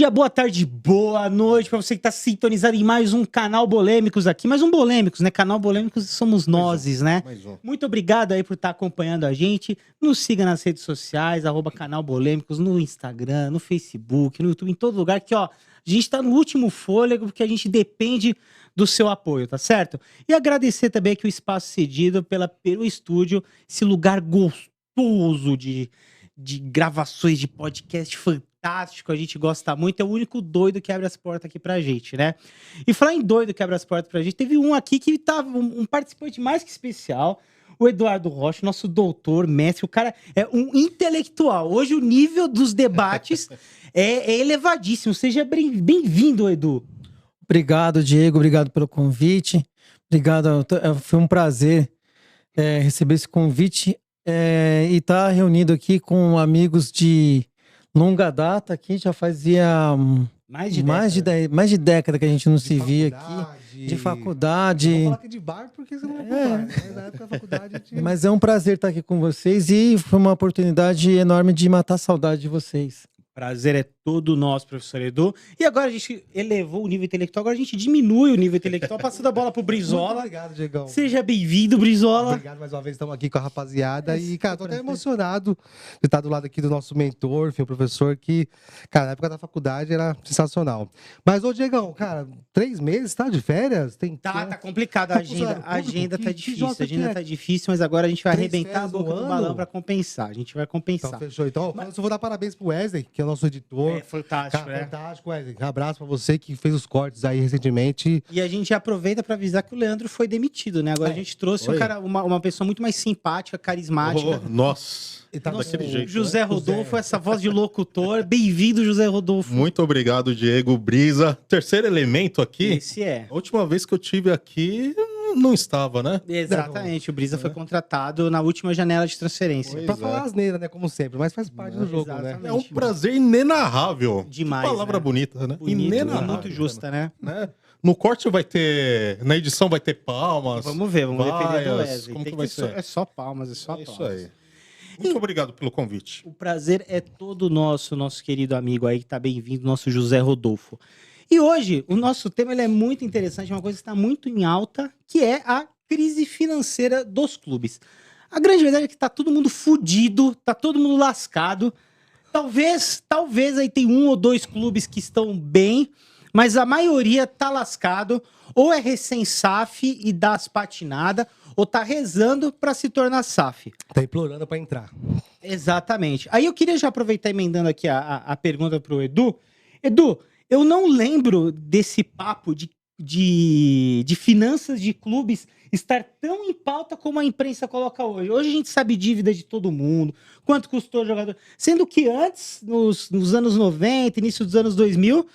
dia, boa tarde, boa noite para você que está sintonizado em mais um Canal Bolêmicos aqui. Mais um Bolêmicos, né? Canal Bolêmicos somos nós, né? Muito obrigado aí por estar acompanhando a gente. Nos siga nas redes sociais, @Canal Bolêmicos, no Instagram, no Facebook, no YouTube, em todo lugar que, ó, a gente está no último fôlego porque a gente depende do seu apoio, tá certo? E agradecer também aqui o espaço cedido pelo estúdio, esse lugar gostoso de gravações de podcast fantástico, a gente gosta muito, é o único doido que abre as portas aqui pra gente, né? E falar em doido que abre as portas pra gente, teve um aqui que tava um participante mais que especial, o Eduardo Rocha, nosso doutor, mestre, o cara é um intelectual. Hoje o nível dos debates é elevadíssimo. Seja bem-vindo, Edu. Obrigado, Diego, obrigado pelo convite. Obrigado, foi um prazer receber esse convite e estar reunido aqui com amigos de longa data, aqui já fazia mais de década que a gente não se via aqui, de faculdade. Vou falar aqui de bar porque você não é bar, né? Na época da faculdade. Mas é um prazer estar aqui com vocês e foi uma oportunidade enorme de matar a saudade de vocês. Prazer é todo nosso, professor Edu. E agora a gente elevou o nível intelectual, agora a gente diminui o nível intelectual, passando a bola pro Brizola. Muito obrigado, Diegão. Seja bem-vindo, Brizola. Obrigado mais uma vez, estamos aqui com a rapaziada. E, cara, tô até emocionado de estar do lado aqui do nosso mentor, enfim, o professor, que, cara, na época da faculdade era sensacional. Mas, ô, Diegão, cara, 3 meses, tá de férias? Tá complicado a agenda. A agenda tá difícil, a agenda tá difícil, mas agora a gente vai arrebentar a boca do balão pra compensar. A gente vai compensar. Então, fechou. Então, eu só vou dar parabéns pro Wesley, que é o nosso editor. É fantástico, cara, fantástico, Wesley. Um abraço pra você que fez os cortes aí recentemente. E a gente aproveita pra avisar que o Leandro foi demitido, né? Agora a gente trouxe uma pessoa muito mais simpática, carismática. Nossa. Tá daquele jeito, José Rodolfo, essa voz de locutor. Bem-vindo, José Rodolfo. Muito obrigado, Diego, Brisa. Terceiro elemento aqui. Esse é. A última vez que eu tive aqui, não estava, né? Exatamente, o Brisa foi contratado na última janela de transferência. Pois Pra falar asneira, né? Como sempre, mas faz parte do jogo, exatamente. né? É um prazer inenarrável. Demais, Que palavra né? bonita, né? Bonito, Inenarrável. muito justa, né? Né? No corte vai ter... Na edição vai ter palmas. Vamos ver depender do vaias, Wesley. Como Tem que vai que ser ser? é só palmas, é só É palmas. isso aí. Muito obrigado pelo convite. O prazer é todo nosso querido amigo aí que tá bem-vindo, nosso José Rodolfo. E hoje, o nosso tema ele é muito interessante, é uma coisa que está muito em alta, que é a crise financeira dos clubes. A grande verdade é que tá todo mundo fudido, tá todo mundo lascado. Talvez aí tem 1 ou 2 clubes que estão bem, mas a maioria tá lascado, ou é recém-SAF e dá as patinadas, ou tá rezando para se tornar SAF. Tá implorando pra entrar. Exatamente. Aí eu queria já aproveitar emendando aqui a pergunta pro Edu. Edu, eu não lembro desse papo de finanças de clubes estar tão em pauta como a imprensa coloca hoje. Hoje a gente sabe dívida de todo mundo, quanto custou o jogador. Sendo que antes, nos anos 90, início dos anos 2000,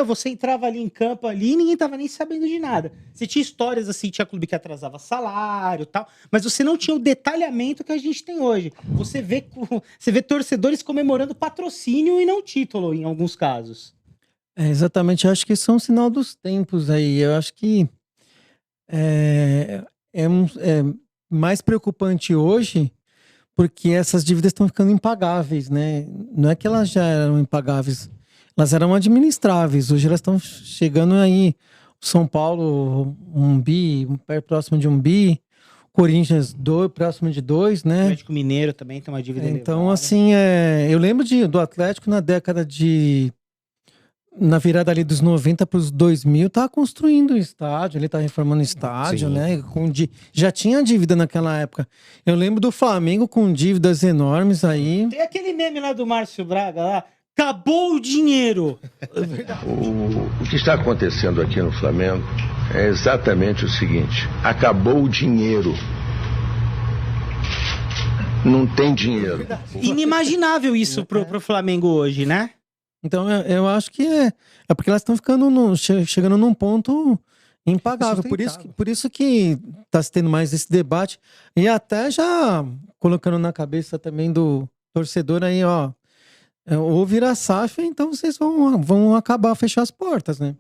você entrava ali em campo ali e ninguém tava nem sabendo de nada. Você tinha histórias assim, tinha clube que atrasava salário e tal, mas você não tinha o detalhamento que a gente tem hoje. Você vê torcedores comemorando patrocínio e não título em alguns casos. Exatamente, eu acho que isso é um sinal dos tempos aí. Eu acho que é mais preocupante hoje porque essas dívidas estão ficando impagáveis, né? Não é que elas já eram impagáveis, elas eram administráveis. Hoje elas estão chegando aí. São Paulo, 1 bi, próximo de 1 bi. Corinthians, próximo de 2, né? Atlético Mineiro também tem uma dívida Então, elevada. assim, eu lembro do Atlético na década na virada ali dos 90 para os 2000, tá construindo o estádio, ele tá reformando o estádio, Sim. né? Já tinha dívida naquela época. Eu lembro do Flamengo com dívidas enormes aí. Tem aquele meme lá do Márcio Braga lá, acabou o dinheiro. O que está acontecendo aqui no Flamengo é exatamente o seguinte: acabou o dinheiro. Não tem dinheiro. Inimaginável isso pro Flamengo hoje, né? Então, eu acho que é porque elas estão ficando chegando num ponto impagável. Por isso que tá se tendo mais esse debate. E até já colocando na cabeça também do torcedor aí, ó. Ou virar SAF, então vocês vão acabar, fechar as portas, né?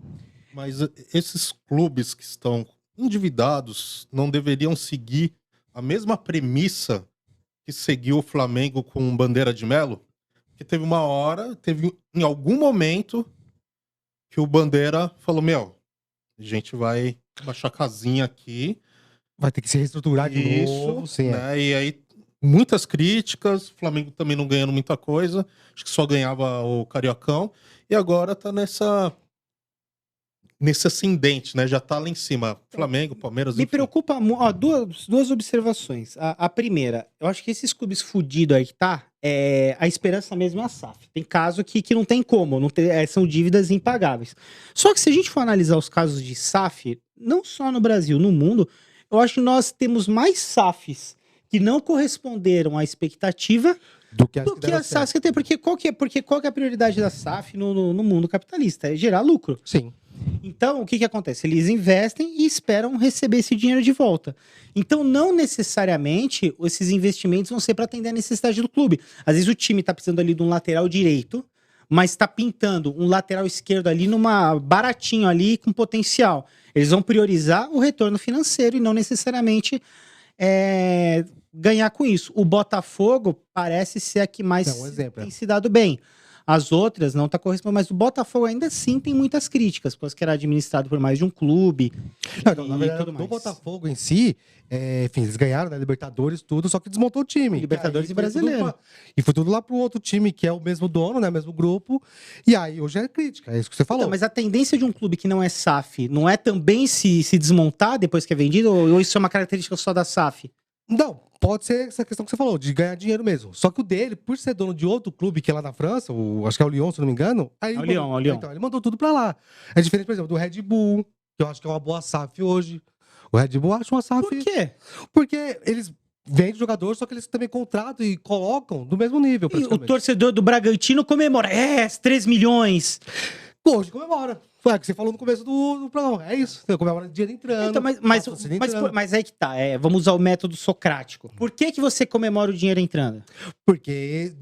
Mas esses clubes que estão endividados não deveriam seguir a mesma premissa que seguiu o Flamengo com Bandeira de Melo? Que teve uma hora, em algum momento, que o Bandeira falou, a gente vai baixar a casinha aqui. Vai ter que se reestruturar de Isso, novo. Sim, né? E aí, muitas críticas, o Flamengo também não ganhando muita coisa, acho que só ganhava o Cariocão, e agora tá nesse ascendente, né? Já tá lá em cima. Flamengo, Palmeiras... Me enfim. preocupa muito. Duas observações. A primeira, eu acho que esses clubes fudidos aí que tá, a esperança mesmo é a SAF. Tem caso que não tem como, são dívidas impagáveis. Só que se a gente for analisar os casos de SAF, não só no Brasil, no mundo, eu acho que nós temos mais SAFs que não corresponderam à expectativa do que a SAF que tem. Porque qual que é a prioridade da SAF no mundo capitalista? É gerar lucro. Sim. Então, o que acontece? Eles investem e esperam receber esse dinheiro de volta. Então, não necessariamente esses investimentos vão ser para atender a necessidade do clube. Às vezes o time está precisando ali de um lateral direito, mas está pintando um lateral esquerdo ali baratinho ali com potencial. Eles vão priorizar o retorno financeiro e não necessariamente ganhar com isso. O Botafogo parece ser a que mais tem se dado bem. As outras não tá correspondendo, mas o Botafogo ainda assim tem muitas críticas, porque era administrado por mais de um clube. Não, na verdade, o Botafogo em si, enfim, eles ganharam, né, Libertadores, tudo, só que desmontou o time. Libertadores e Brasileiro. E foi tudo lá pro outro time, que é o mesmo dono, né, o mesmo grupo, e aí hoje é crítica, é isso que você falou. Então, mas a tendência de um clube que não é SAF, não é também se desmontar depois que é vendido, ou isso é uma característica só da SAF? Não, pode ser essa questão que você falou, de ganhar dinheiro mesmo. Só que o dele, por ser dono de outro clube que é lá na França, acho que é o Lyon, se não me engano. Aí o Lyon. Então, ele mandou tudo pra lá. É diferente, por exemplo, do Red Bull, que eu acho que é uma boa SAF hoje. O Red Bull acha uma SAF. Por quê? Porque eles vendem jogador, só que eles também contratam e colocam do mesmo nível. E o torcedor do Bragantino comemora. 3 milhões. Hoje comemora. Foi o que você falou no começo do programa. É isso. Você comemora dinheiro entrando. Então, mas aí que tá. Vamos usar o método socrático. Por que você comemora o dinheiro entrando? Porque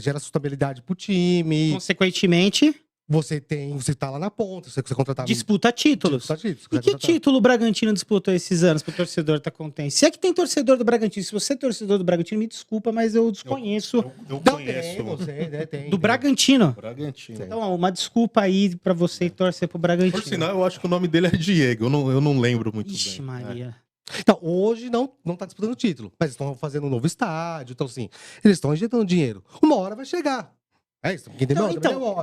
gera sustentabilidade pro time. Consequentemente, você tá lá na ponta, você contratar... Disputa títulos. E que título o Bragantino disputou esses anos pro torcedor tá contente? Se é que tem torcedor do Bragantino, se você é torcedor do Bragantino, me desculpa, mas eu desconheço. Eu conheço. Tem. Do Bragantino. Bragantino. Então, uma desculpa aí pra você torcer pro Bragantino. Por sinal, eu acho que o nome dele é Diego, eu não lembro muito bem. Ixi, Maria. Então, hoje não tá disputando título, mas estão fazendo um novo estádio, então assim, eles estão injetando dinheiro. Uma hora vai chegar. É isso,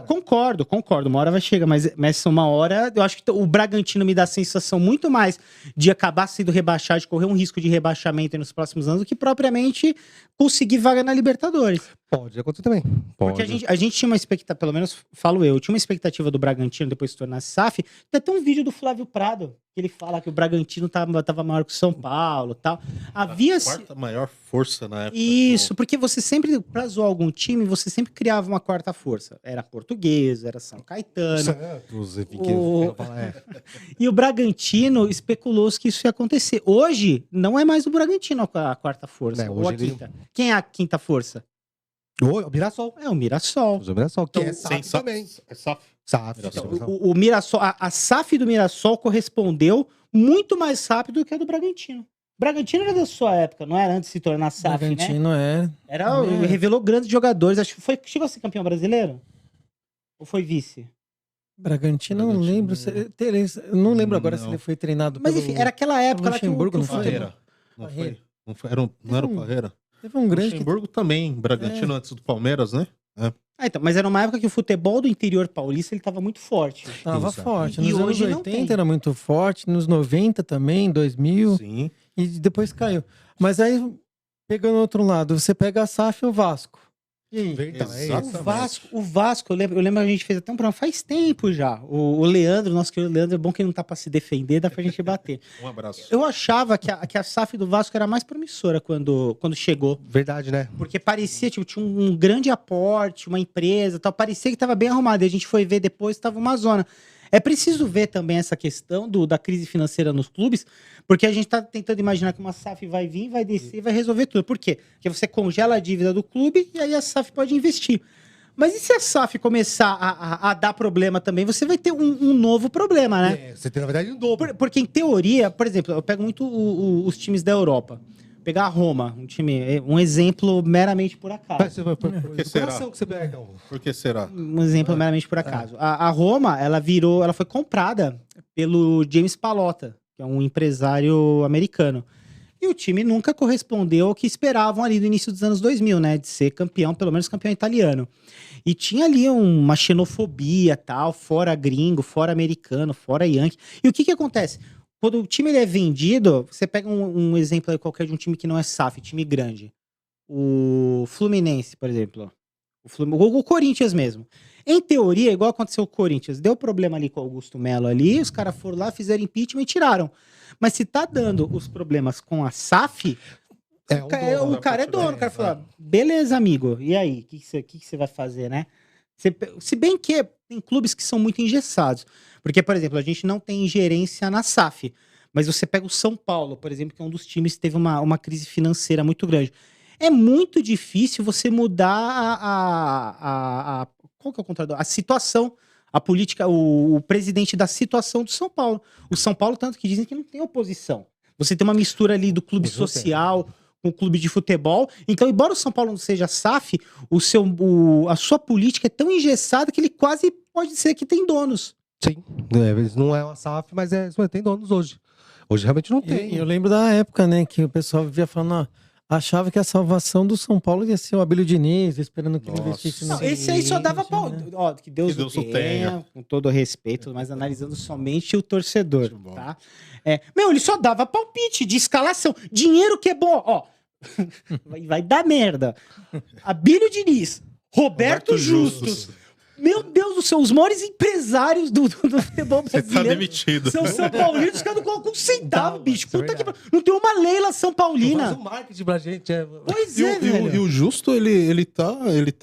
concordo. Uma hora vai chegar, mas uma hora eu acho que o Bragantino me dá a sensação muito mais de acabar sendo rebaixado, de correr um risco de rebaixamento nos próximos anos, do que propriamente conseguir vaga na Libertadores. Pode acontecer também. Porque a gente tinha uma expectativa, pelo menos falo eu, tinha uma expectativa do Bragantino depois de se tornar SAF. Tem até um vídeo do Flávio Prado, que ele fala que o Bragantino tava maior que o São Paulo e tal. Havia... A quarta maior força na época. Isso, porque você sempre, pra zoar algum time, você sempre criava uma quarta força. Era Portuguesa, era São Caetano. Santos, enfim, E o Bragantino especulou-se que isso ia acontecer. Hoje, não é mais o Bragantino a quarta força, ou a quinta. Quem é a quinta força? O Mirassol. É o Mirassol. O Mirassol, que então, é SAF também. É SAF. SAF. Então, o Mirassol, a SAF do Mirassol correspondeu muito mais rápido do que a do Bragantino. O Bragantino era da sua época, não era antes de se tornar SAF, Bragantino revelou grandes jogadores. Acho que chegou a ser campeão brasileiro? Ou foi vice? Bragantino, não lembro. Eu não lembro agora se ele foi treinado Mas enfim, era aquela época lá que Luxemburgo, não foi? Não foi? Não era o Parreira? Teve um grande... Luxemburgo também, Bragantino antes do Palmeiras, né? Então, mas era uma época que o futebol do interior paulista ele tava muito forte. Tava forte. E nos hoje anos 80 era muito forte, nos 90 também, 2000. Sim. E depois caiu. Mas aí, pegando outro lado, você pega a SAF e o Vasco. E aí? O Vasco, eu lembro que a gente fez até um programa faz tempo já. O Leandro, nosso querido Leandro, é bom que ele não tá pra se defender, dá pra gente bater. Um abraço. Eu achava que a SAF do Vasco era mais promissora quando chegou. Verdade, né? Porque parecia, tipo, tinha um grande aporte, uma empresa tal, parecia que tava bem arrumado. E a gente foi ver depois, tava uma zona. É preciso ver também essa questão da crise financeira nos clubes, porque a gente tá tentando imaginar que uma SAF vai vir, vai descer e vai resolver tudo. Por quê? Porque você congela a dívida do clube e aí a SAF pode investir. Mas e se a SAF começar a dar problema também, você vai ter um novo problema, né? Você tem, na verdade, um dobro. Porque, em teoria, por exemplo, eu pego muito os times da Europa. Pegar a Roma, um exemplo meramente por acaso. Por que será? Por que será? Um exemplo meramente por acaso. A Roma, ela foi comprada pelo James Pallotta, que é um empresário americano. E o time nunca correspondeu ao que esperavam ali no início dos anos 2000, né? De ser campeão, pelo menos campeão italiano. E tinha ali uma xenofobia, tal, fora gringo, fora americano, fora yankee. E o que acontece? Quando o time ele é vendido, você pega um exemplo aí qualquer de um time que não é SAF, time grande. O Fluminense, por exemplo. O Corinthians mesmo. Em teoria, igual aconteceu com o Corinthians, deu problema ali com o Augusto Melo ali, os caras foram lá, fizeram impeachment e tiraram. Mas se tá dando os problemas com a SAF, o cara é dono. O cara fala, beleza, amigo, e aí? O que você vai fazer, né? Se bem que tem clubes que são muito engessados. Porque, por exemplo, a gente não tem ingerência na SAF. Mas você pega o São Paulo, por exemplo, que é um dos times que teve uma crise financeira muito grande. É muito difícil você mudar qual que é o contrário? A situação, a política, o presidente da situação do São Paulo. O São Paulo, tanto que dizem que não tem oposição. Você tem uma mistura ali do clube social com o clube de futebol. Então, embora o São Paulo não seja SAF, a sua política é tão engessada que ele quase pode ser que tem donos. Sim, não é uma SAF, mas tem donos hoje. Hoje realmente não tem. Eu lembro da época, né, que o pessoal vivia falando, achava que a salvação do São Paulo ia ser o Abílio Diniz, esperando que ele investisse no... Esse aí só dava pau. Né? Ó, que Deus o tenha, com todo respeito, mas analisando somente o torcedor, tá? Ele só dava palpite de escalação. Dinheiro que é bom, ó. vai dar merda. Abílio Diniz, Roberto Justus. Meu Deus do céu, os maiores empresários do futebol brasileiro. Você tá demitido. São São Paulinos, os caras não colocam um centavo, bicho. Puta que... Não tem uma Leila São Paulina. Faz um marketing pra gente. Pois é, velho. E o Justo, ele tá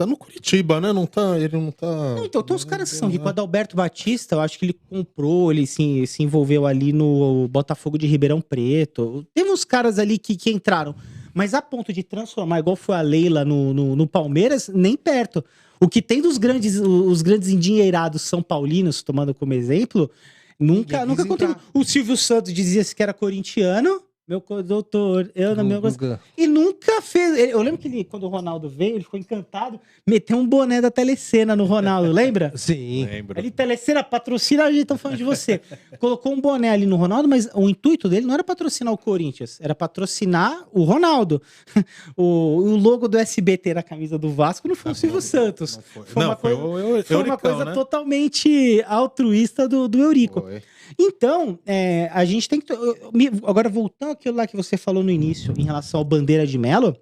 no Curitiba, né? Ele não tá... Não, então, tem uns caras que são ricos. O Adalberto Batista, eu acho que ele comprou, ele se envolveu ali no Botafogo de Ribeirão Preto. Teve uns caras ali que entraram. Mas a ponto de transformar, igual foi a Leila no Palmeiras, nem perto. O que tem os grandes endinheirados são paulinos, tomando como exemplo, nunca contou. O Silvio Santos dizia que era corintiano, meu doutor, e nunca fez. Eu lembro que ele, quando o Ronaldo veio, ele ficou encantado, meteu um boné da Telecena no Ronaldo, lembra? Sim. Lembro. Ele, Telecena, patrocina, a gente tá falando de você. Colocou um boné ali no Ronaldo, mas o intuito dele não era patrocinar o Corinthians, era patrocinar o Ronaldo. O logo do SBT na camisa do Vasco não foi o Silvio Santos. Foi uma coisa né? Totalmente altruísta do Eurico. Foi. Então, a gente tem que... Agora, voltando àquilo lá que você falou no início, em relação ao Bandeira de Melo,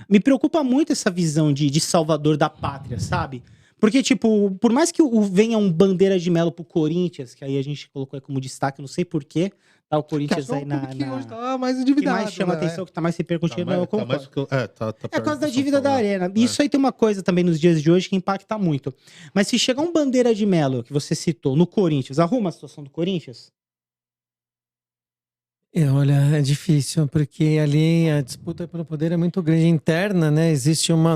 me preocupa muito essa visão de salvador da pátria, sabe? Porque, tipo, por mais que venha um Bandeira de Melo pro Corinthians, que aí a gente colocou aí como destaque, não sei porquê, tá o Corinthians aí que hoje tá mais endividado, que mais chama atenção, que tá mais repercutindo, eu concordo. Tá por causa da dívida da Arena. Isso aí tem uma coisa também nos dias de hoje que impacta muito. Mas se chegar um Bandeira de Melo, que você citou, no Corinthians, arruma a situação do Corinthians? Olha, é difícil, porque ali a disputa pelo poder é muito grande, interna, né?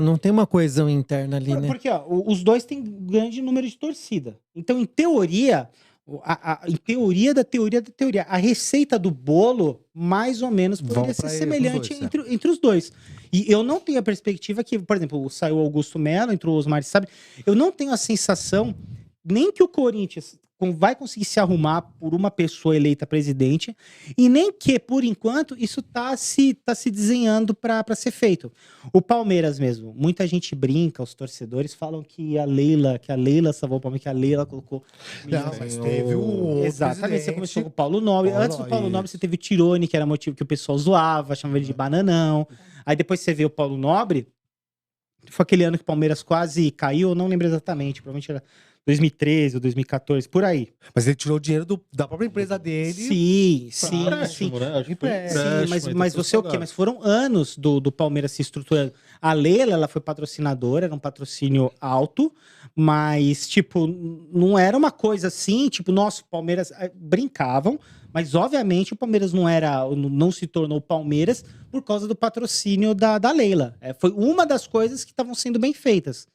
Não tem uma coesão interna ali, né? Porque, ó, os dois têm grande número de torcida. Então, em teoria, em teoria da teoria, a receita do bolo, mais ou menos, poderia ser semelhante entre os dois. E eu não tenho a perspectiva que, por exemplo, saiu o Augusto Melo, entrou o Osmar, sabe? Eu não tenho a sensação nem que o Corinthians vai conseguir se arrumar por uma pessoa eleita presidente, e nem que, por enquanto, isso tá se desenhando para ser feito. O Palmeiras mesmo, muita gente brinca, os torcedores falam que a Leila salvou o Palmeiras, que a Leila colocou... Não, mas teve o exatamente, você começou com o Paulo Nobre. Antes do Paulo Nobre, você teve o Tirone, que era motivo que o pessoal zoava, chamava ele de bananão. Aí depois você vê o Paulo Nobre, foi aquele ano que o Palmeiras quase caiu, eu não lembro exatamente, provavelmente era 2013 ou 2014, por aí. Mas ele tirou o dinheiro da própria empresa dele. Sim. Mas você o quê? Mas foram anos do Palmeiras se estruturando. A Leila, ela foi patrocinadora, era um patrocínio alto, mas, tipo, não era uma coisa assim, tipo, nossa, o Palmeiras brincavam, mas obviamente o Palmeiras não se tornou Palmeiras por causa do patrocínio da Leila. Foi uma das coisas que estavam sendo bem feitas.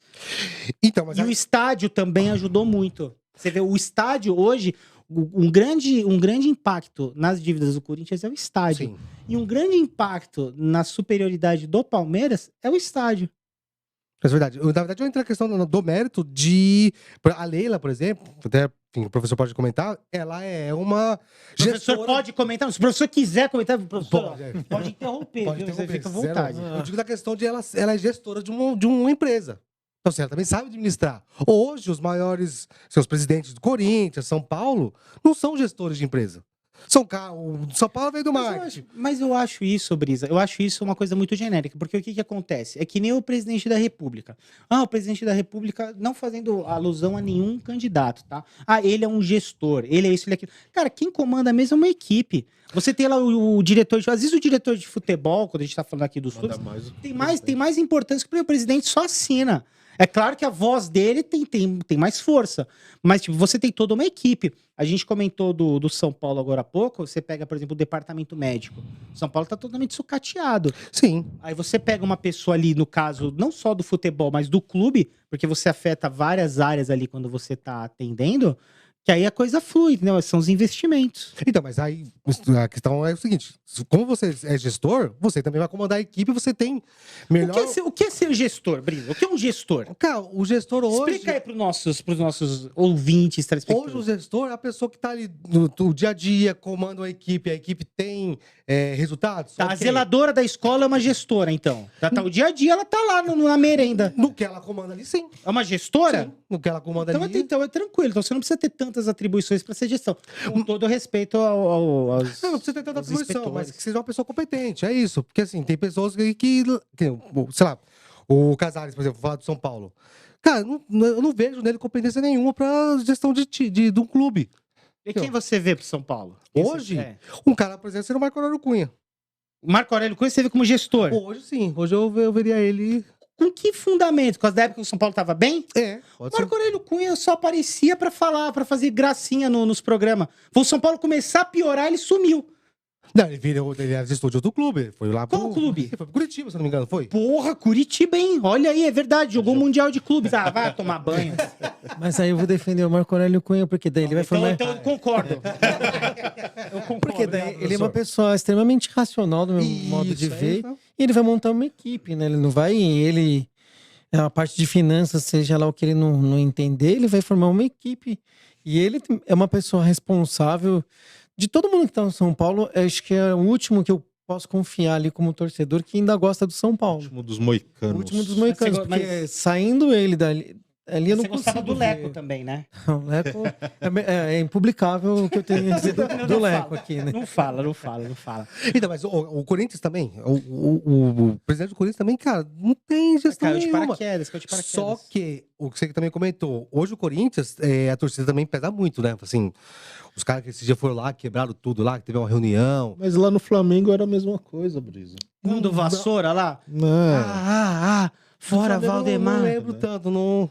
Então, o estádio também ajudou muito. Você vê, o estádio hoje, um grande impacto nas dívidas do Corinthians é o estádio. Sim. E um grande impacto na superioridade do Palmeiras é o estádio. É verdade. Na verdade, eu entro na questão do mérito de. A Leila, por exemplo, até enfim, o professor pode comentar, ela é uma. O professor gestora- pode comentar, se o professor quiser comentar, o professor Pode, pode interromper, Pode viu? Você interromper, fica à vontade. zero. Eu digo da questão de ela é gestora de uma empresa. Então, assim, ela também sabe administrar. Hoje, os maiores, seus presidentes do Corinthians, São Paulo, não são gestores de empresa. O São Paulo veio do marketing. Mas eu acho isso, Brisa, eu acho isso uma coisa muito genérica, porque o que que acontece? É que nem o presidente da República. O presidente da República, não fazendo alusão a nenhum candidato, tá? Ele é um gestor, ele é isso, ele é aquilo. Cara, quem comanda mesmo é uma equipe. Você tem lá o diretor, às vezes o diretor de futebol, quando a gente tá falando aqui dos Manda clubes, mais tem mais importância que o presidente só assina. É claro que a voz dele tem mais força, mas tipo, você tem toda uma equipe. A gente comentou do São Paulo agora há pouco, você pega, por exemplo, o departamento médico. O São Paulo tá totalmente sucateado. Sim. Aí você pega uma pessoa ali, no caso, não só do futebol, mas do clube, porque você afeta várias áreas ali quando você tá atendendo, que aí a coisa flui, entendeu? São os investimentos. Então, mas aí a questão é o seguinte: como você é gestor, você também vai comandar a equipe, você tem melhor. O que é ser gestor, Brisa? O que é um gestor? Cara, o gestor hoje. Explica aí pros nossos ouvintes, Hoje o telespectadores. gestor é a pessoa que está ali no dia a dia, comanda a equipe tem resultados. Tá, a ok. zeladora da escola é uma gestora, então. Tá o dia a dia, ela tá lá na merenda. No que ela comanda ali, sim. É uma gestora? Sim. No que ela comanda Então, ali. então é tranquilo. Então você não precisa ter tantas atribuições para ser gestão. Com todo respeito aos. Não precisa ter tanta aos atribuição, mas inspetores. que seja uma pessoa competente. É isso. Porque assim, tem pessoas que sei lá, o Casares, por exemplo, vou falar do São Paulo. Cara, eu não vejo nele competência nenhuma para gestão de um clube. E quem você vê pro São Paulo? Quem Hoje, você- é. um cara, por exemplo, seria o Marco Aurélio Cunha. O Marco Aurélio Cunha você vê como gestor. Hoje sim. Hoje eu veria ele. Com que fundamento? Por causa da época que o São Paulo tava bem? O Pode ser. Marco Aurélio Cunha só aparecia pra falar, pra fazer gracinha nos programas. Foi o São Paulo começar a piorar, ele sumiu. Não, ele era gestor de outro clube. Foi lá Qual clube? Foi pro Curitiba, se não me engano, foi? Porra, Curitiba, hein? Olha aí, é verdade. Jogou o Mundial de Clubes. Vai tomar banho. Mas aí eu vou defender o Marco Aurélio Cunha, porque daí ele vai formar. Então eu concordo. Eu concordo. Porque daí ele é uma pessoa extremamente racional do meu modo de Isso, ver. aí, E ele vai montar uma equipe, né? Ele não vai. A parte de finanças, seja lá o que ele não entender, ele vai formar uma equipe. E ele é uma pessoa responsável. De todo mundo que tá no São Paulo, acho que é o último que eu posso confiar ali como torcedor que ainda gosta do São Paulo. Último dos O moicanos. último dos moicanos, Mas- porque saindo ele dali. Ali eu não Você gostava consigo do Leco ver. também, né? Não, Leco é impublicável o que eu tenho a dizer do Leco fala. aqui, né? Não fala. Então, mas o Corinthians também, o presidente do Corinthians também, cara, não tem gestão Caiu de nenhuma. paraquedas. Só que, o que você também comentou, hoje o Corinthians, a torcida também pesa muito, né? Assim, os caras que esse dia foram lá, quebraram tudo lá, que teve uma reunião. Mas lá no Flamengo era a mesma coisa, Brisa. Um do Vassoura lá. Não. Fora No Flamengo, Valdemar. Não lembro tanto, não...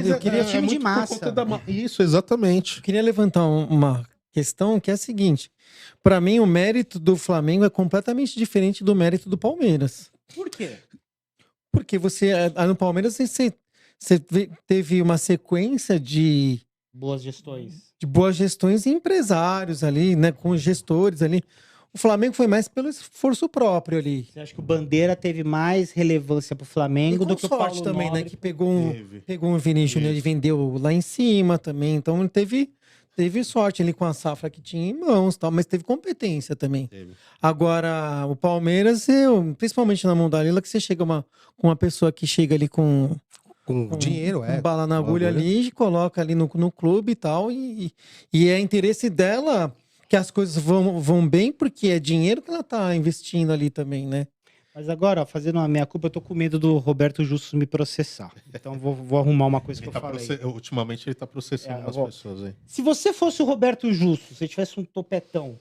Eu queria time de muito por massa. conta Isso, exatamente. Eu queria levantar uma questão que é a seguinte. Para mim, o mérito do Flamengo é completamente diferente do mérito do Palmeiras. Por quê? Porque no Palmeiras, você teve uma sequência de Boas gestões. boas gestões e empresários ali, né? Com gestores ali. O Flamengo foi mais pelo esforço próprio ali. Você acha que o Bandeira teve mais relevância pro Flamengo E do que o Paulo sorte também, Nobre? né? Que pegou Teve. um Vini Júnior e vendeu lá em cima também. Então ele teve sorte ali com a safra que tinha em mãos, tal, mas teve competência também. Teve. Agora, o Palmeiras, principalmente na mão da Lila, que você chega com uma pessoa que chega ali com dinheiro, com bala na com agulha agulha. ali, coloca ali no clube e tal, e é interesse dela que as coisas vão bem, porque é dinheiro que ela tá investindo ali também, né? Mas agora, ó, fazendo uma meia-culpa, eu tô com medo do Roberto Justus me processar. Então vou arrumar uma coisa que eu falei. Ultimamente ele tá processando É, umas ó. pessoas aí. Se você fosse o Roberto Justus, se tivesse um topetão,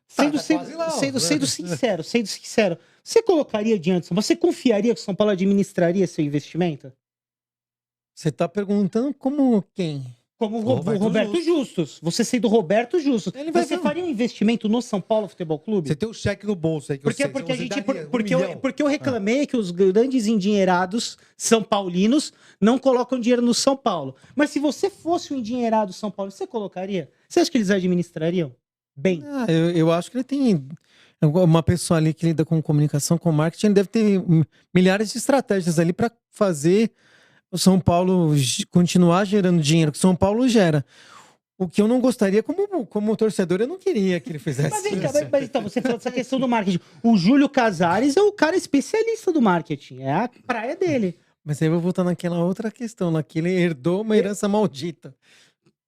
sendo sincero, você colocaria diante, você confiaria que o São Paulo administraria seu investimento? Você tá perguntando como quem? Como o Roberto Justus. Você sendo o Roberto Justus. Você faria um investimento no São Paulo Futebol Clube? Você tem o cheque no bolso aí. Porque eu reclamei que os grandes endinheirados são paulinos não colocam dinheiro no São Paulo. Mas se você fosse um endinheirado São Paulo, você colocaria? Você acha que eles administrariam bem? Eu acho que ele tem uma pessoa ali que lida com comunicação, com marketing, ele deve ter milhares de estratégias ali para fazer o São Paulo continuar gerando dinheiro, que o São Paulo gera. O que eu não gostaria, como torcedor, eu não queria que ele fizesse mas então, você falou dessa questão do marketing. O Júlio Casares é o cara especialista do marketing. É a praia dele. Mas aí eu vou voltar naquela outra questão, naquele herdou uma herança maldita.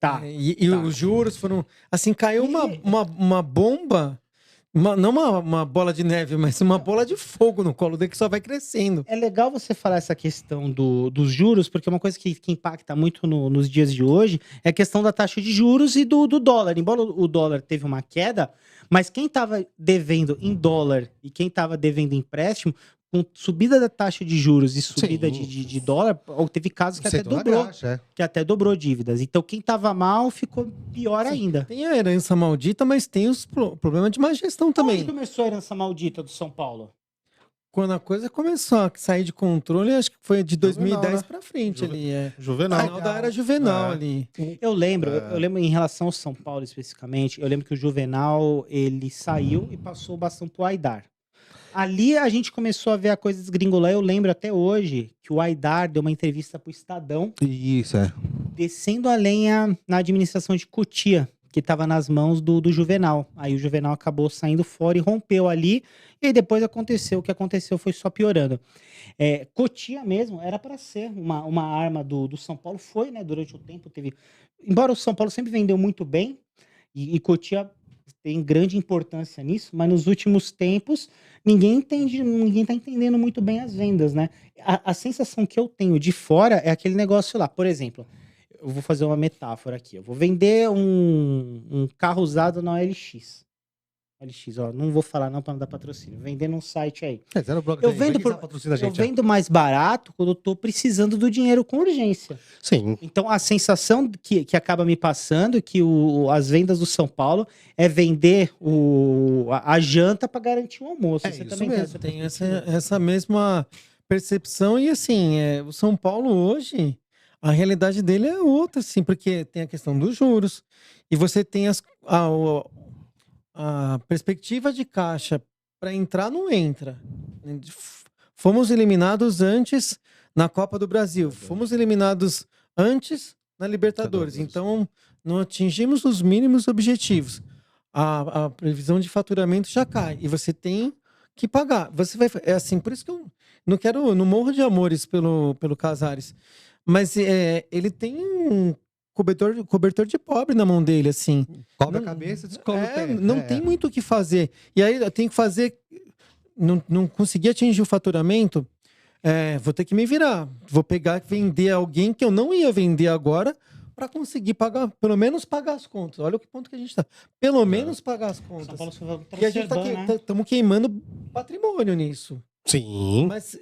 Tá. E os juros foram... Assim, caiu uma bomba... não uma bola de neve, mas uma bola de fogo no colo dele que só vai crescendo. É legal você falar essa questão dos juros, porque uma coisa que impacta muito nos dias de hoje é a questão da taxa de juros e do dólar. Embora o dólar teve uma queda, mas quem estava devendo em dólar e quem estava devendo em empréstimo, com subida da taxa de juros e subida de dólar, teve casos que até dobrou, que até dobrou dívidas. Então quem estava mal ficou pior ainda. Tem a herança maldita, mas tem os problemas de má gestão também. Onde começou a herança maldita do São Paulo? Quando a coisa começou a sair de controle, acho que foi de 2010 para frente ali. Juvenal. Final da era Juvenal ali. Eu lembro em relação ao São Paulo especificamente, eu lembro que o Juvenal, ele saiu e passou o bastão pro Aidar. Ali a gente começou a ver a coisa desgringolar. Eu lembro até hoje que o Aidar deu uma entrevista pro Estadão. Isso, descendo a lenha na administração de Cotia, que estava nas mãos do Juvenal. Aí o Juvenal acabou saindo fora e rompeu ali. E aí depois aconteceu. O que aconteceu foi só piorando. Cotia mesmo era para ser uma arma do São Paulo. Foi, né? Durante o tempo teve... Embora o São Paulo sempre vendeu muito bem, e Cotia tem grande importância nisso, mas nos últimos tempos ninguém tá entendendo muito bem as vendas, né? A sensação que eu tenho de fora é aquele negócio lá. Por exemplo, eu vou fazer uma metáfora aqui. Eu vou vender um carro usado na OLX. OLX, ó, não vou falar não para não dar patrocínio. Vendendo um site aí. Eu vendo mais barato quando eu tô precisando do dinheiro com urgência. Sim. Então a sensação que acaba me passando é que as vendas do São Paulo é vender a janta para garantir o almoço. Você também tem essa mesma percepção. E assim, o São Paulo hoje, a realidade dele é outra, assim, porque tem a questão dos juros e você tem a perspectiva de caixa para entrar não entra. Fomos eliminados antes na Copa do Brasil. Fomos eliminados antes na Libertadores. Então, não atingimos os mínimos objetivos. A previsão de faturamento já cai. E você tem que pagar. É assim, por isso que eu não morro de amores pelo Casares. Mas ele tem um cobertor de pobre na mão dele, assim. Cobre a cabeça, descobre o pé. Não tem muito o que fazer. E aí eu tenho que fazer... Não consegui atingir o faturamento, vou ter que me virar. Vou pegar e vender alguém que eu não ia vender agora para conseguir pagar, pelo menos pagar as contas. Olha o ponto que a gente está. Pelo menos pagar as contas. E a gente estamos queimando patrimônio nisso. Sim. Mas...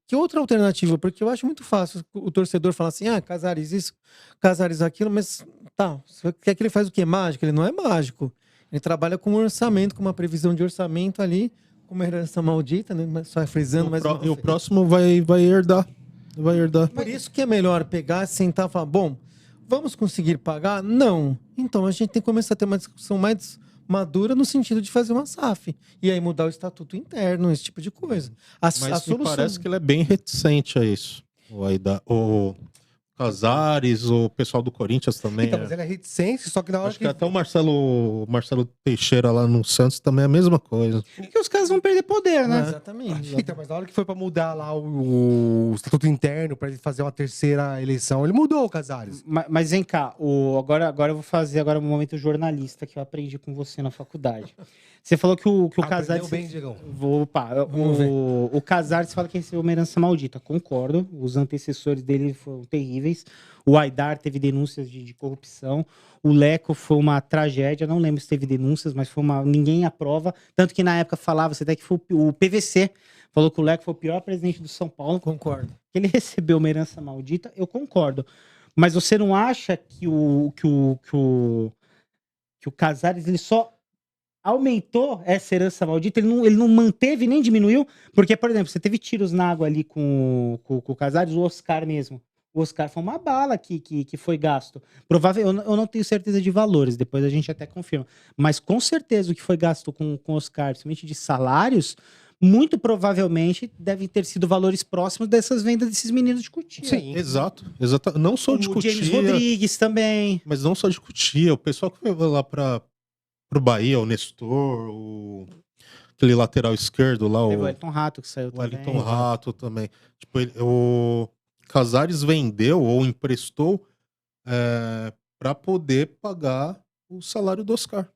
que outra alternativa? Porque eu acho muito fácil o torcedor falar assim, Casares isso, Casares aquilo, mas tá, você quer que ele faz o quê? Mágico? Ele não é mágico. Ele trabalha com um orçamento, com uma previsão de orçamento ali, com uma herança maldita, né? Só frisando mais uma vez. E o próximo vai herdar. Por isso que é melhor pegar, sentar e falar, bom, vamos conseguir pagar? Não. Então a gente tem que começar a ter uma discussão mais madura no sentido de fazer uma SAF. E aí mudar o estatuto interno, esse tipo de coisa. Mas me parece que ele é bem reticente a isso. O Casares, o pessoal do Corinthians também. Então, mas ele é reticente, só que na hora que até o Marcelo Teixeira lá no Santos também é a mesma coisa. Porque os caras vão perder poder, né? Exatamente. Então, mas na hora que foi pra mudar lá o estatuto interno, pra ele fazer uma terceira eleição, ele mudou o Casares. Mas vem cá, agora eu vou fazer um momento jornalista que eu aprendi com você na faculdade. Você falou que o Casares... bem, Diegão. O Casares fala que recebeu uma herança maldita. Concordo. Os antecessores dele foram terríveis. O Aidar teve denúncias de corrupção. O Leco foi uma tragédia. Não lembro se teve denúncias, mas foi ninguém aprova. Tanto que na época falava-se até que foi o PVC. Falou que o Leco foi o pior presidente do São Paulo. Concordo. Que ele recebeu uma herança maldita. Eu concordo. Mas você não acha que o Casares ele só aumentou essa herança maldita? Ele não manteve nem diminuiu? Porque, por exemplo, você teve tiros na água ali com o Casares, o Oscar mesmo. O Oscar foi uma bala que foi gasto. Provavelmente, eu não tenho certeza de valores, depois a gente até confirma. Mas com certeza o que foi gasto com o Oscar, principalmente de salários, muito provavelmente devem ter sido valores próximos dessas vendas desses meninos de Cotia. Sim, exato. Não só de O Cotia, James Rodrigues também. mas não só de Cotia. O pessoal que foi lá pro Bahia, o Nestor, aquele lateral esquerdo lá, Teve o o Wellington Rato que saiu também. Wellington Rato também. Tipo, o Casares vendeu ou emprestou para poder pagar o salário do Oscar.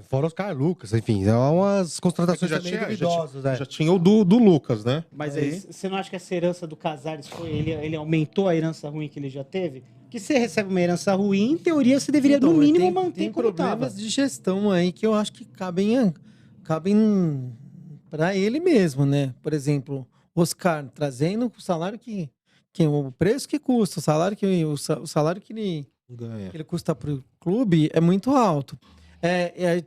Fora Oscar Lucas, enfim, é umas contratações Já também tinha- duvidosas, né? Já tinha o do Lucas, né? Mas aí, você não acha que essa herança do Casares foi. Ele aumentou a herança ruim que ele já teve? Que você recebe uma herança ruim, em teoria você deveria, no mínimo, manter tem como problemas tava. de gestão aí que eu acho que cabem para ele mesmo, né? Por exemplo, Oscar trazendo o salário que o preço que custa, o salário que Ganha. ele custa para o clube é muito alto.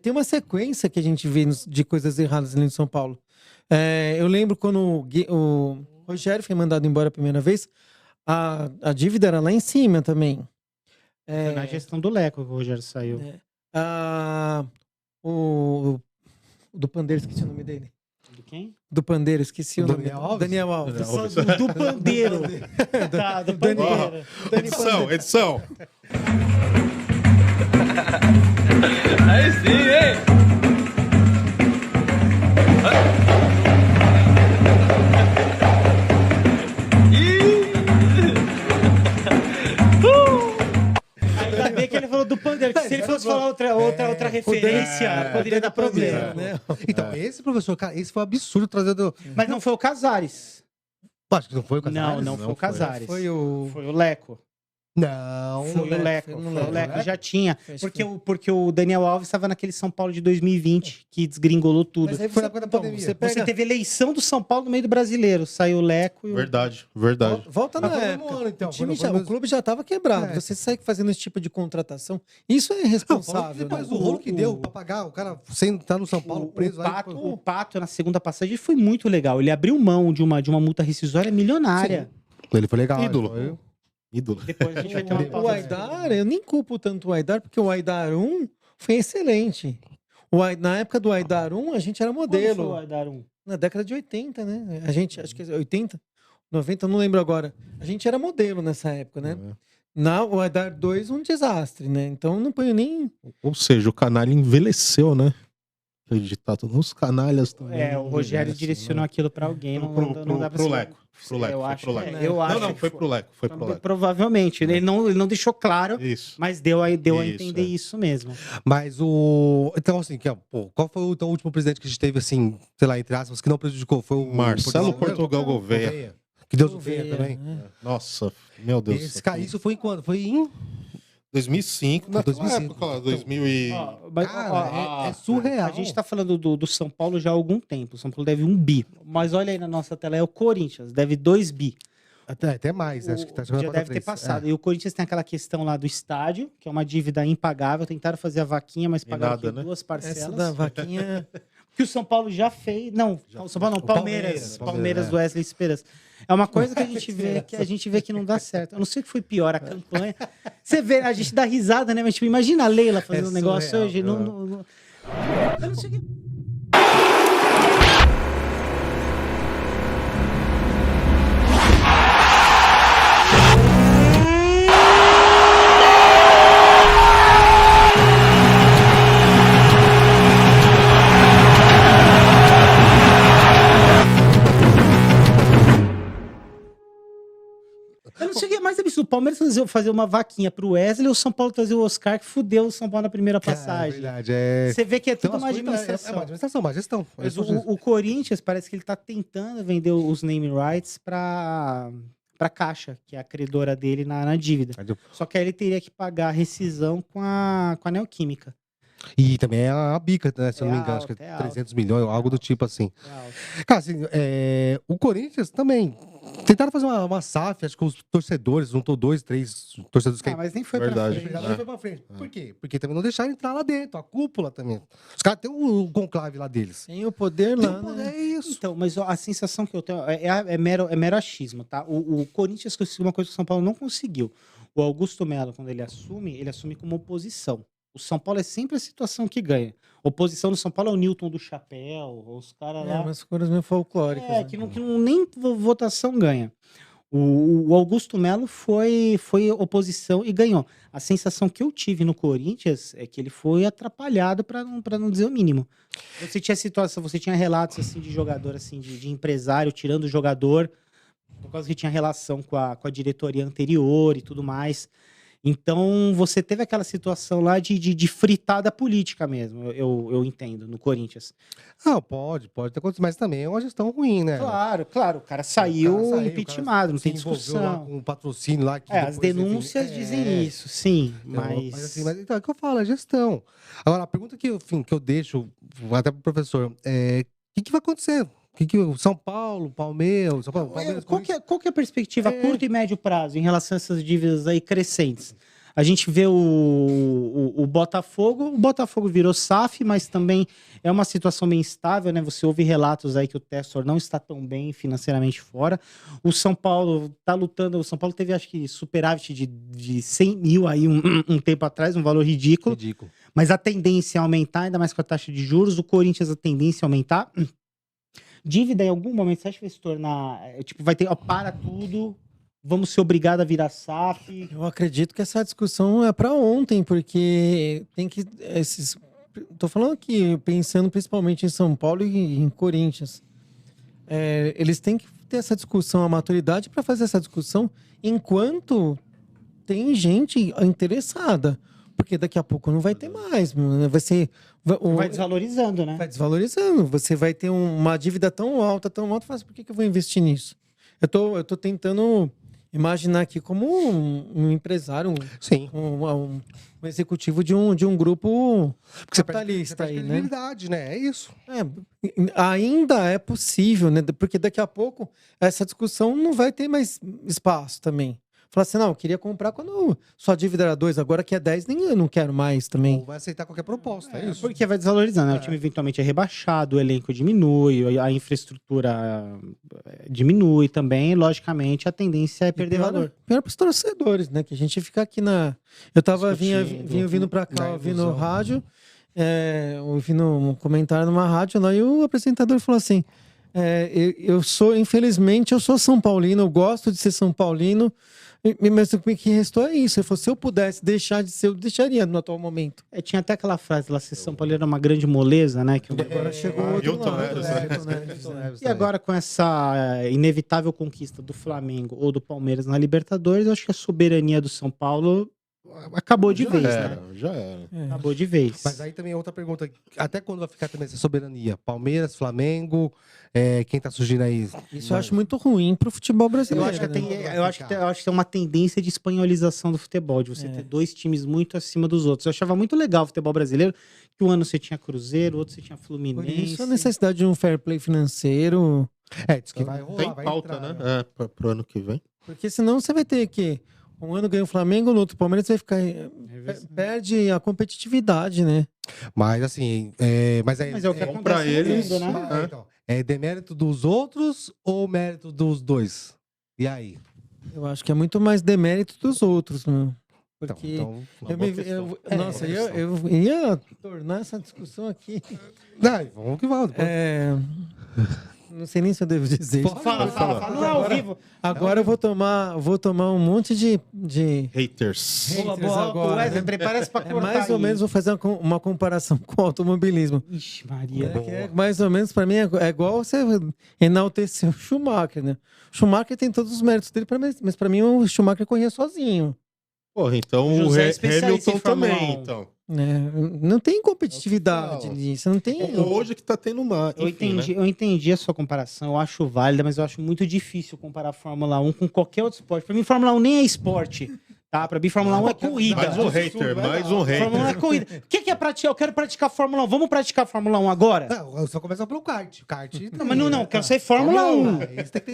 Tem uma sequência que a gente vê de coisas erradas ali em São Paulo. Eu lembro quando o Rogério foi mandado embora a primeira vez, a dívida era lá em cima também. Foi na gestão do Leco que o Rogério saiu. O do Pandeiro, esqueci o nome dele. Do quem? Do Pandeiro, esqueci o nome. Daniel Alves? Daniel Alves. Do Pandeiro. Tá, do Pandeiro. Edição. Aí sim, hein? Ainda bem que ele falou do Pandeiro, que se ele fosse falar outra referência, poderia dar problema. Né? Então, esse professor, cara, esse foi um absurdo trazer do. Mas não foi o Casares. Acho que não foi o Casares. Não foi o Casares. Foi o... Foi o Leco. Não. Foi o Leco. foi no Foi o Leco. Leco, já tinha. Acho Porque o Daniel Alves estava naquele São Paulo de 2020, que desgringolou tudo. Mas aí Foi você, na época da então, pandemia. você pega... Você teve eleição do São Paulo no meio do brasileiro. Saiu o Leco e o... Verdade. Volta na Mas foi no época. ano, então, o, time foi no- o clube já estava quebrado. É. Você sai fazendo esse tipo de contratação. Isso é Não, falando irresponsável. que depois né? do rolo que deu pra pagar o cara sem estar no São Paulo preso. O Pato, na segunda passagem, foi muito legal. Ele abriu mão de uma multa rescisória milionária. Ele foi legal. Ídolo. ele foi- Ídolo. Depois a gente vai ter uma O pausa. Aidar, eu nem culpo tanto o Aidar, porque o Aidar 1 foi excelente. Na época do Aidar 1, a gente era Quando foi o modelo. Aidar 1? Na década de 80, né? A gente, acho que é 80, 90, eu não lembro agora. A gente era modelo nessa época, né? O Aidar 2, um desastre, né? Então não ponho nem... Ou seja, o canalha envelheceu, né? Acreditar todos os canalhas também. O Rogério direcionou aquilo pra alguém. Não dá pra pro ser- Leco. Pro Leco. Eu foi acho pro que Leco. eu acho Não, que foi pro Leco. Foi pro Leco. Provavelmente. Ele não deixou claro, Isso. mas deu a Isso, entender isso mesmo. Mas o. Então, assim, qual foi o último presidente que a gente teve, assim, sei lá, entre aspas, que não prejudicou? Foi o Marcelo Portugal Gouveia. Que Deus o venha também. né? Nossa, meu Deus. Esse, cara, isso foi em quando? Foi em. 2005, na 2005. época lá, 2000 e... Cara, é surreal. A gente tá falando do São Paulo já há algum tempo. O São Paulo deve 1 bi. Mas olha aí na nossa tela, é o Corinthians, deve 2 bi. Até mais, acho que tá chegando Já a deve ter 4-3. passado. E o Corinthians tem aquela questão lá do estádio, que é uma dívida impagável. Tentaram fazer a vaquinha, mas pagaram nada, aqui né? 2 Essa parcelas. da vaquinha... Que o São Paulo já fez. Não, o São Paulo não, O Palmeiras. Palmeiras, Palmeiras do Wesley Esperança. É uma coisa que a gente vê que não dá certo. Eu não sei o que foi pior, a campanha. Você vê, a gente dá risada, né? Mas tipo, imagina a Leila fazendo um negócio surreal, hoje. cara. Eu não sei o que. Eu não sei o que é mais absurdo. O Palmeiras fazer uma vaquinha pro Wesley ou o São Paulo trazer o Oscar, que fudeu o São Paulo na primeira Cara, passagem. verdade, é. Você vê que é Tem tudo umas uma coisas- administração. É uma administração, uma gestão. Mas o Corinthians parece que ele tá tentando vender os name rights pra Caixa, que é a credora dele na dívida. Só que aí ele teria que pagar a rescisão com a Neoquímica. E também é a bica, né? Se eu não me É engano, acho que alto, é 300 milhões, algo do tipo assim. É alto. Cara, assim, o Corinthians também Tentaram fazer uma SAF, acho que os torcedores, juntou 2, 3 torcedores que Mas nem foi Verdade. pra frente. não foi pra frente. Por quê? Porque também não deixaram entrar lá dentro, a cúpula também. Os caras têm o conclave lá deles. Tem o poder Tem lá, o poder, né? é isso. Então, mas ó, a sensação que eu tenho é mero achismo, tá? O Corinthians conseguiu uma coisa que o São Paulo não conseguiu. O Augusto Melo, quando ele assume como oposição. O São Paulo é sempre a situação que ganha. Oposição no São Paulo é o Newton do chapéu, os caras lá. Umas coisas meio folclóricas. né? Que não nem votação ganha. O Augusto Melo foi oposição e ganhou. A sensação que eu tive no Corinthians é que ele foi atrapalhado, para não dizer o mínimo. Você tinha relatos assim de jogador, assim, de empresário tirando o jogador, por causa que tinha relação com a diretoria anterior e tudo mais. Então, você teve aquela situação lá de fritada política mesmo, eu entendo, no Corinthians. Ah, pode ter acontecido, mas também é uma gestão ruim, né? Claro, o cara saiu o impeachmentado, não se tem envolveu lá discussão. com o patrocínio lá. Que As depois, denúncias enfim, dizem isso, sim, Então, mas... então é o que eu falo, é gestão. Agora, a pergunta que eu deixo até pro professor é: o que vai acontecer? São Paulo, Palmeiras, Qual que é a perspectiva a curto e médio prazo em relação a essas dívidas aí crescentes? A gente vê o Botafogo virou SAF, mas também é uma situação bem instável, né? Você ouve relatos aí que o Textor não está tão bem financeiramente fora. O São Paulo tá lutando, o São Paulo teve, acho que, superávit de 100 mil aí um tempo atrás, um valor ridículo. Mas a tendência é aumentar, ainda mais com a taxa de juros. O Corinthians, a tendência é aumentar. Dívida, em algum momento, você acha que vai se tornar... Tipo, vai ter, para tudo... Vamos ser obrigados a virar SAF. Eu acredito que essa discussão é para ontem, porque tem que tô falando aqui, pensando principalmente em São Paulo e em Corinthians. Eles têm que ter essa discussão, a maturidade para fazer essa discussão enquanto tem gente interessada. Porque daqui a pouco não vai ter mais. Vai ser... Vai desvalorizando, né? Vai desvalorizando. Você vai ter uma dívida tão alta, fala, por que eu vou investir nisso? Eu tô tentando imaginar aqui como um empresário, um executivo de um grupo capitalista aí, né? Né? É isso. Ainda é possível, né? Porque daqui a pouco essa discussão não vai ter mais espaço também. Falar assim, não, eu queria comprar quando sua dívida era 2, agora que é 10, nem eu não quero mais também. Ou vai aceitar qualquer proposta, é isso. Porque vai desvalorizando, né? O time eventualmente é rebaixado, o elenco diminui, a infraestrutura diminui também, e, logicamente, a tendência é perder valor. Pior para os torcedores, né? Que a gente fica aqui Eu tava vindo para cá, ouvindo no rádio, ouvindo um comentário numa rádio lá, e o apresentador falou assim, infelizmente, eu sou São Paulino, eu gosto de ser São Paulino, mas o que restou é isso. Ele falou, se eu pudesse deixar de ser, eu deixaria no atual momento. Tinha até aquela frase lá, se São Paulo era uma grande moleza, né? Que agora chegou outro lado. E agora com essa inevitável conquista do Flamengo ou do Palmeiras na Libertadores, eu acho que a soberania do São Paulo acabou de vez, né? Já era. Acabou de vez. Mas aí também é outra pergunta. Até quando vai ficar também essa soberania? Palmeiras, Flamengo, quem tá surgindo aí? Isso eu acho muito ruim pro futebol brasileiro. Eu acho que tem uma tendência de espanholização do futebol, de você ter dois times muito acima dos outros. Eu achava muito legal o futebol brasileiro, que um ano você tinha Cruzeiro, o outro você tinha Fluminense. Por isso a necessidade de um fair play financeiro. Diz que vai rolar, Tem pauta, entrar, né? Pro ano que vem. Porque senão você vai ter que... Um ano ganha o Flamengo, no outro o Palmeiras vai ficar... Perde a competitividade, né? Mas assim... Mas é o que acontece pra no eles, mundo, né? Então, é demérito dos outros ou mérito dos dois? E aí? Eu acho que é muito mais demérito dos outros, né? Porque eu ia tornar essa discussão aqui... Vamos que vamos. Não sei nem se eu devo dizer isso. Fala. Não é ao vivo. Agora eu vou tomar um monte de Haters. Boa, agora, Wesley, prepara-se pra cortar mais ou menos, vou fazer uma comparação com o automobilismo. Ixi, Maria. Mais ou menos, pra mim, é igual você enaltecer o Schumacher, né? O Schumacher tem todos os méritos dele, mas pra mim o Schumacher corria sozinho. Porra, então o Hamilton também, então. Não tem competitividade nisso, não tem... Hoje que tá tendo uma... Eu entendi a sua comparação, eu acho válida, mas eu acho muito difícil comparar a Fórmula 1 com qualquer outro esporte. Pra mim, Fórmula 1 nem é esporte. Tá, pra mim, Fórmula 1 é corrida. Mais um hater, mais um hater. Fórmula 1 é corrida. O que é praticar? Eu quero praticar Fórmula 1. Vamos praticar Fórmula 1 agora? Não, eu só começar pelo kart. Não, mas não, quero ser Fórmula 1.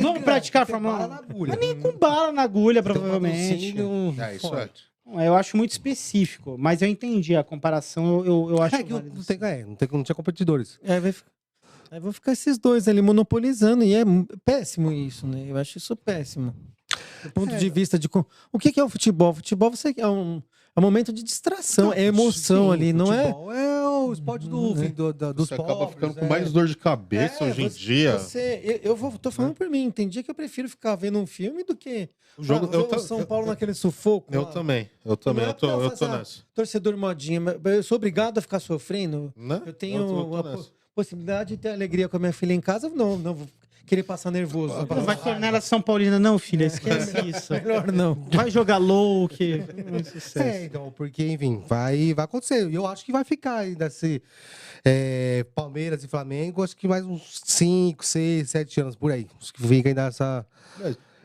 Vamos praticar Fórmula Fórmula 1. 1. Mas nem com bala na agulha, provavelmente. É, isso é. Eu acho muito específico, mas eu entendi a comparação, eu acho É que válido. não tinha competidores. Aí vão ficar esses dois ali monopolizando, e é péssimo isso, né? Eu acho isso péssimo. Do ponto de vista de... O que é o futebol? O futebol é um momento de distração, é emoção ali, não é? Futebol é o esporte dos Você acaba pobres. ficando com mais dor de cabeça hoje em dia. Tô falando por mim, tem dia que eu prefiro ficar vendo um filme do que O jogo, ver o São Paulo naquele sufoco. Eu lá. também, Não é porque eu tô faço, nessa. Torcedor modinha, mas eu sou obrigado a ficar sofrendo. Né? Eu tenho Eu tô a nessa. possibilidade de ter alegria com a minha filha em casa, não vou querer passar nervoso. Não vai tornar ela São Paulina, não, filha. Esquece isso. Melhor não. Vai jogar LOL, que é um sucesso. Então, porque, enfim, vai acontecer. E eu acho que vai ficar ainda esse Palmeiras e Flamengo, acho que mais uns 5, 6, 7 anos por aí. Acho que fica ainda essa.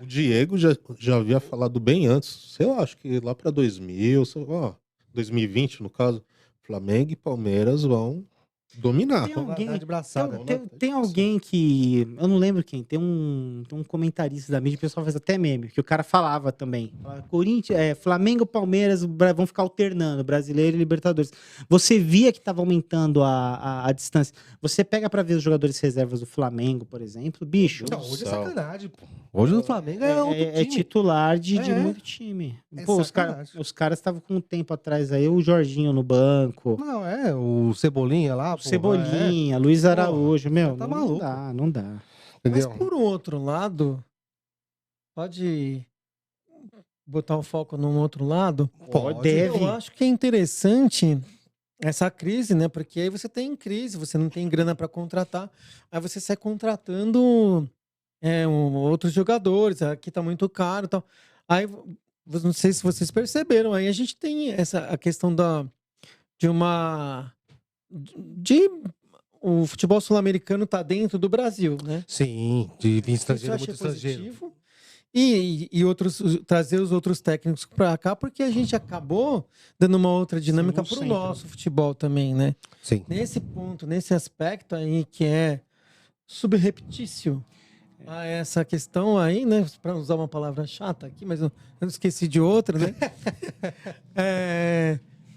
O Diego já havia falado bem antes. Sei lá, acho que lá pra 2020, no caso, Flamengo e Palmeiras vão dominar. Tem alguém, Dar de braçada. tem alguém que. Eu não lembro quem. Tem um comentarista da mídia, o pessoal faz até meme, que o cara falava também. Corinthians, Flamengo e Palmeiras vão ficar alternando, brasileiro e Libertadores. Você via que estava aumentando a distância. Você pega pra ver os jogadores reservas do Flamengo, por exemplo, bicho. Não, hoje é sacanagem, pô. Hoje o Flamengo é outro É time. titular de muito time. É Pô, sacanagem. os caras estavam com um tempo atrás aí, o Jorginho no banco. Não, o Cebolinha lá, pô. Cebolinha, Luiz Araújo, meu, tá não maluco. dá, não dá. Mas Entendeu? por um outro lado, pode botar o foco num outro lado? Pode. Deve. Eu acho que é interessante essa crise, né? Porque aí você tem crise, você não tem grana para contratar, aí você sai contratando outros jogadores, aqui tá muito caro e tal. Aí, não sei se vocês perceberam, aí a gente tem a questão o futebol sul-americano tá dentro do Brasil, né? Sim, de vir Isso eu estrangeiro, achei muito estrangeiro. positivo. E trazer os outros técnicos para cá, porque a gente acabou dando uma outra dinâmica Sim, para o sempre. nosso futebol também, né? Sim. Nesse ponto, nesse aspecto aí que é subreptício a essa questão aí, né? Para usar uma palavra chata aqui, mas eu não esqueci de outra, né?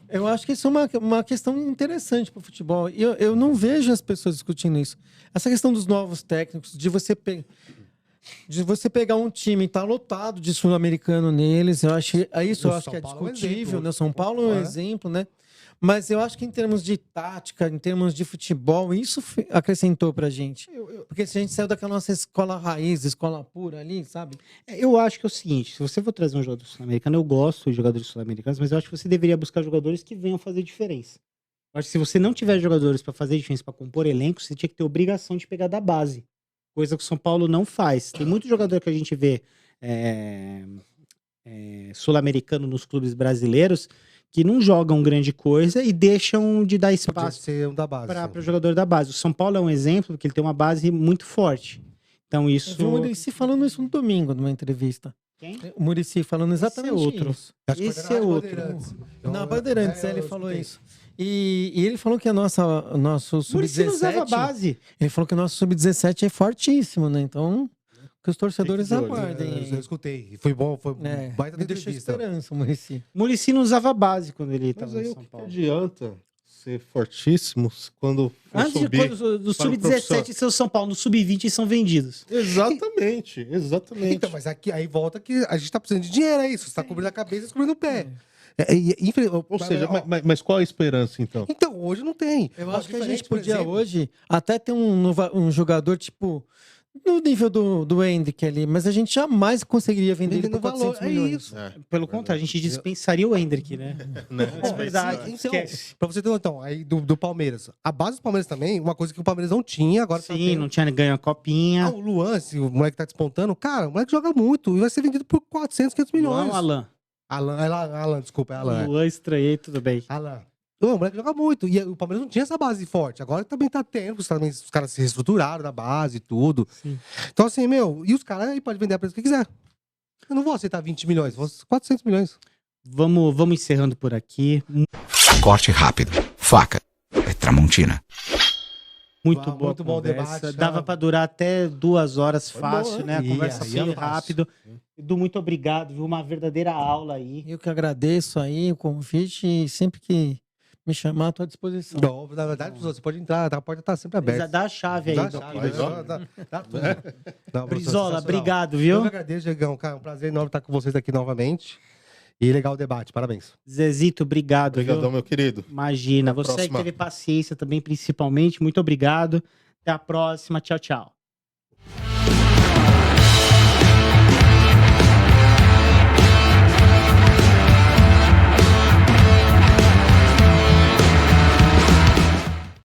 Eu acho que isso é uma questão interessante para o futebol. E eu não vejo as pessoas discutindo isso. Essa questão dos novos técnicos, de você pegar um time e tá lotado de sul-americano neles, eu acho isso eu acho que é São Paulo é um discutível, exemplo. né? São Paulo é um exemplo, né? Mas eu acho que em termos de tática, em termos de futebol, isso acrescentou pra gente. Porque se a gente saiu daquela nossa escola raiz, escola pura ali, sabe? Eu acho que é o seguinte, se você for trazer um jogador sul-americano, eu gosto de jogadores sul-americanos, mas eu acho que você deveria buscar jogadores que venham fazer diferença. Eu acho que se você não tiver jogadores para fazer diferença, para compor elenco, você tinha que ter obrigação de pegar da base. Coisa que o São Paulo não faz. Tem muito jogador que a gente vê sul-americano nos clubes brasileiros que não jogam grande coisa e deixam de dar espaço Ser um da base. para o jogador da base. O São Paulo é um exemplo porque ele tem uma base muito forte. Então Eu isso... vi o Muricy falando isso no domingo, numa entrevista. Quem? O Muricy falando exatamente outro. isso. Acho que Esse foi é na outro. Bandeirantes. Na Bandeirantes, ele eu falou escutei. isso. E ele falou que o nosso Muricy não usava sub-17... base. Ele falou que o nosso sub-17 é fortíssimo, né? Então, que os torcedores Tem que ver, aguardem. Eu escutei. Foi bom, foi baita Me deixou entrevista. esperança, o Muricy. Muricy não usava base quando ele Mas estava aí no o São que Paulo. adianta ser fortíssimo quando for Antes de subir quando do para o sub-17 profissional? e seu São Paulo, no sub-20 são vendidos. Exatamente. Então, mas aqui, aí volta que a gente tá precisando de dinheiro, é isso. Você tá cobrindo a cabeça e cobrindo o pé. Ou seja, mas qual a esperança, então? Então, hoje não tem. Eu Mas acho que a diferente, gente por podia exemplo, hoje até ter um jogador, tipo, no nível do Hendrick ali, mas a gente jamais conseguiria vender ele vendendo por 400 valor. É milhões. isso. Pelo contrário, a gente dispensaria o Hendrick, né? É verdade, Então, esquece. pra você ter então, aí do Palmeiras. A base do Palmeiras também, uma coisa que o Palmeiras não tinha, agora tá Sim, tendo. não tinha ganho a copinha. O Luan, se o moleque tá despontando, cara, o moleque joga muito e vai ser vendido por 400, 500 milhões. Não, Alan. Alan, desculpa, é Alan. Luan, estranhei, tudo bem. Alan. Não, o moleque joga muito. E o Palmeiras não tinha essa base forte. Agora também tá tendo, os caras se reestruturaram na base e tudo. Sim. Então, assim, e os caras aí podem vender a preço que quiser. Eu não vou aceitar 20 milhões, vou 400 milhões. Vamos encerrando por aqui. Corte rápido. Faca. É Tramontina. Muito boa muito bom o conversa. debate, Dava para durar até 2 horas Foi fácil, bom, né? A hein? conversa Ia foi fácil. rápido. Edu, muito obrigado, viu? Uma verdadeira aula aí. Eu que agradeço aí o convite e sempre que me chamar, estou à disposição. Não, na verdade, você pode entrar, a porta tá sempre aberta. Dá a chave aí. Dá a do- chave, Mas, ó. dá tudo. Não, professor, Brizola, sensacional. obrigado, Eu viu? que agradeço, Diegão. Cara, um prazer enorme estar com vocês aqui novamente. E legal o debate, parabéns. Zezito, obrigado, Obrigadão, viu? meu querido. Imagina. Até a Você que próxima. teve paciência também, principalmente. Muito obrigado. Até a próxima. Tchau, tchau.